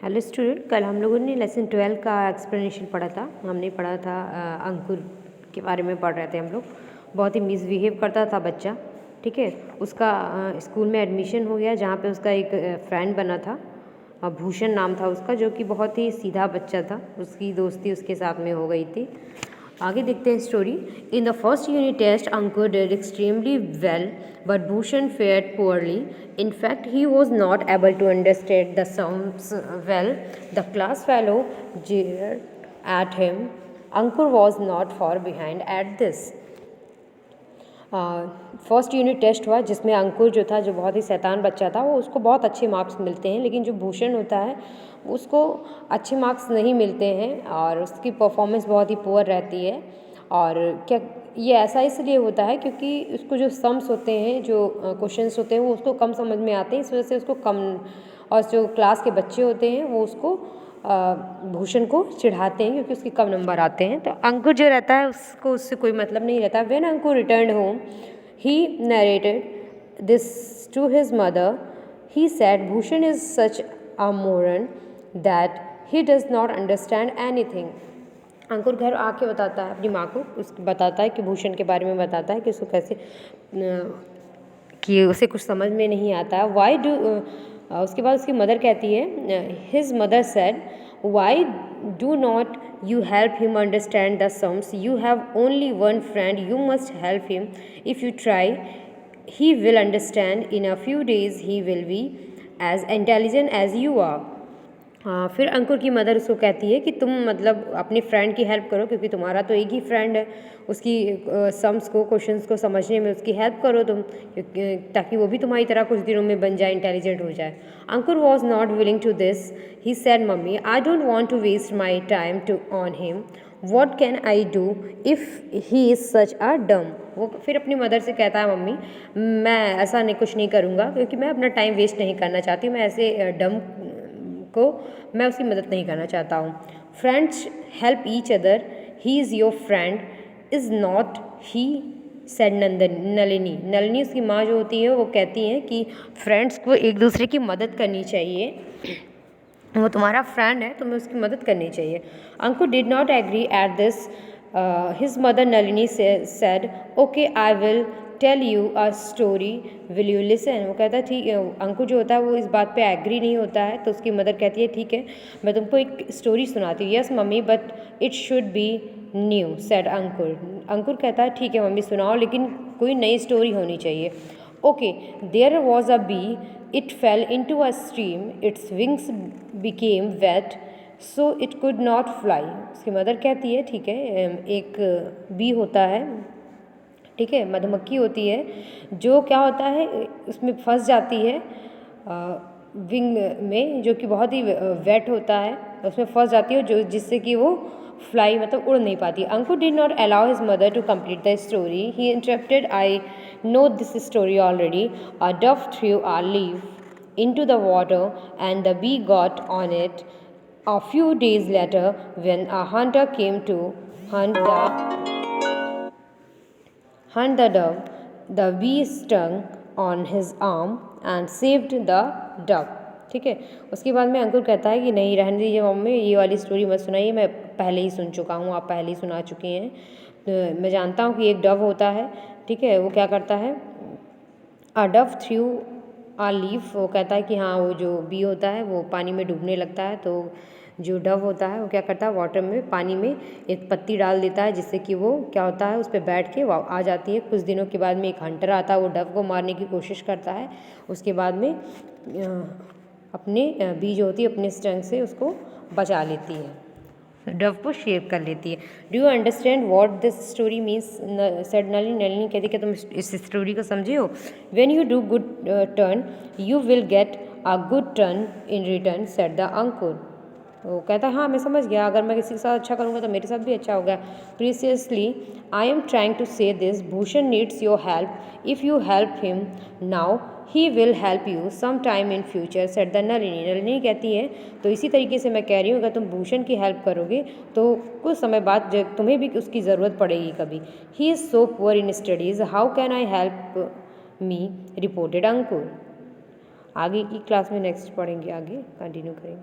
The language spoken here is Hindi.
हेलो स्टूडेंट, कल हम लोगों ने लेसन 12 का एक्सप्लेनेशन पढ़ा था। हमने पढ़ा था अंकुर के बारे में पढ़ रहे थे हम लोग। बहुत ही मिसबिहेव करता था बच्चा, ठीक है। उसका स्कूल में एडमिशन हो गया जहाँ पे उसका एक फ्रेंड बना था, भूषण नाम था उसका, जो कि बहुत ही सीधा बच्चा था। उसकी दोस्ती उसके साथ में हो गई थी। आगे देखते हैं story. In the first unit test Ankur did extremely well but Bhushan fared poorly. In fact, he was not able to understand the sums well. The class fellow jeered at him. Ankur was not far behind at this. First unit test हुआ जिसमें अंकुर जो था, जो बहुत ही शैतान बच्चा था, वो उसको बहुत अच्छे मार्क्स मिलते हैं, लेकिन जो भूषण होता है उसको अच्छे मार्क्स नहीं मिलते हैं और उसकी परफॉर्मेंस बहुत ही पुअर रहती है। और क्या ये ऐसा इसलिए होता है क्योंकि उसको जो सम्स होते हैं, जो क्वेश्चंस होते हैं, वो उसको कम समझ में आते हैं, इस वजह से उसको कम, और जो क्लास के बच्चे होते हैं वो उसको भूषण को चिढ़ाते हैं क्योंकि उसके कम नंबर आते हैं। तो अंकुर जो रहता है उसको उससे कोई मतलब नहीं रहता। When Ankur returned home he narrated this to his mother. He said Bhushan is such a moron that he does not understand anything. Ankur घर आके बताता है अपनी माँ को, उसको बताता है कि भूषण के बारे में बताता है कि उसको कैसे, कि उसे कुछ समझ में नहीं आता है. वाई डू उसके बाद उसकी मदर कहती है, his mother said why do not you help him understand the sums. You have only one friend, you must help him. If you try he will understand. In a few days he will be as intelligent as you are. फिर अंकुर की मदर उसको कहती है कि तुम मतलब अपने फ्रेंड की हेल्प करो, क्योंकि तुम्हारा तो एक ही फ्रेंड है, उसकी सम्स को, क्वेश्चंस को समझने में उसकी हेल्प करो तुम, ताकि वो भी तुम्हारी तरह कुछ दिनों में बन जाए, इंटेलिजेंट हो जाए. Ankur was not willing to this. He said mummy I don't want to waste my time to on him. What can I do if he is such a dumb. वो फिर अपनी मदर से कहता है, मम्मी मैं ऐसा नहीं, कुछ नहीं करूँगा, क्योंकि मैं अपना टाइम वेस्ट नहीं करना चाहती. मैं ऐसे डम को मैं उसकी मदद नहीं करना चाहता हूँ. Friends help each other. He is your friend is not he, said Nalini. Nalini उसकी माँ जो होती है वो कहती हैं कि फ्रेंड्स को एक दूसरे की मदद करनी चाहिए, वो तुम्हारा फ्रेंड है, तुम्हें उसकी मदद करनी चाहिए. Ankur did not agree at this. His mother Nalini said okay I will tell you a story, will you listen. वो कहता है ठीक है. अंकुर जो होता है वो इस बात पे एग्री नहीं होता है, तो उसकी मदर कहती है ठीक है, मैं तुमको एक स्टोरी सुनाती हूँ. Yes mummy but it should be new, said Ankur. Ankur कहता है ठीक है मम्मी सुनाओ, लेकिन कोई नई स्टोरी होनी चाहिए. Okay. There was a bee. It fell into a stream. Its wings became wet so it could not fly. उसकी मदर कहती है ठीक है, एक बी होता है, ठीक है, मधुमक्खी होती है, जो क्या होता है उसमें फंस जाती है विंग में, जो कि बहुत ही वेट होता है, उसमें फंस जाती है, जो जिससे कि वो फ्लाई मतलब उड़ नहीं पाती. Ankur did not allow his mother to complete the story. He interrupted I know this story already. A dove through a leaf into the water and the bee got on it. A few days later, when a hunter came to hunt the dove, the bee stung on his arm and saved the dove. ठीक है. उसके बाद में अंकुर कहता है कि नहीं रहने दीजिए मम्मी, ये वाली स्टोरी मत सुनाइए, मैं पहले ही सुन चुका हूँ, आप पहले ही सुना चुके हैं. तो मैं जानता हूँ कि एक डव होता है, ठीक है, वो क्या करता है, अ डव थ्रू आ लीफ. वो कहता है कि हाँ, वो जो बी होता है वो पानी में डूबने लगता है, तो जो डव होता है वो क्या करता है, वाटर में, पानी में एक पत्ती डाल देता है, जिससे कि वो क्या होता है, उस पर बैठ के आ जाती है. कुछ दिनों के बाद में एक हंटर आता है, वो डव को मारने की कोशिश करता है. उसके बाद में अपने बी जो होती है अपने स्टंग से उसको बचा लेती है, डव को शेव कर लेती है. Do you understand what this story means, said Nalini. Nalini कहती कि तुम इस स्टोरी को समझे हो. When you do good turn you will get a good turn in return, said the Ankur. वो कहता है हाँ मैं समझ गया, अगर मैं किसी के साथ अच्छा करूँगा तो मेरे साथ भी अच्छा होगा. Preciously I am trying to say this. Bhushan needs your help. If you help him now he will help you some time in future, said the Nalini. Nalini कहती है तो इसी तरीके से मैं कह रही हूँ, अगर तुम भूषण की हेल्प करोगे तो कुछ समय बाद जब तुम्हें भी उसकी ज़रूरत पड़ेगी कभी. He is so poor in studies, how can I help me, reported Ankur. आगे की क्लास में नेक्स्ट पढ़ेंगे, आगे कंटिन्यू करेंगे.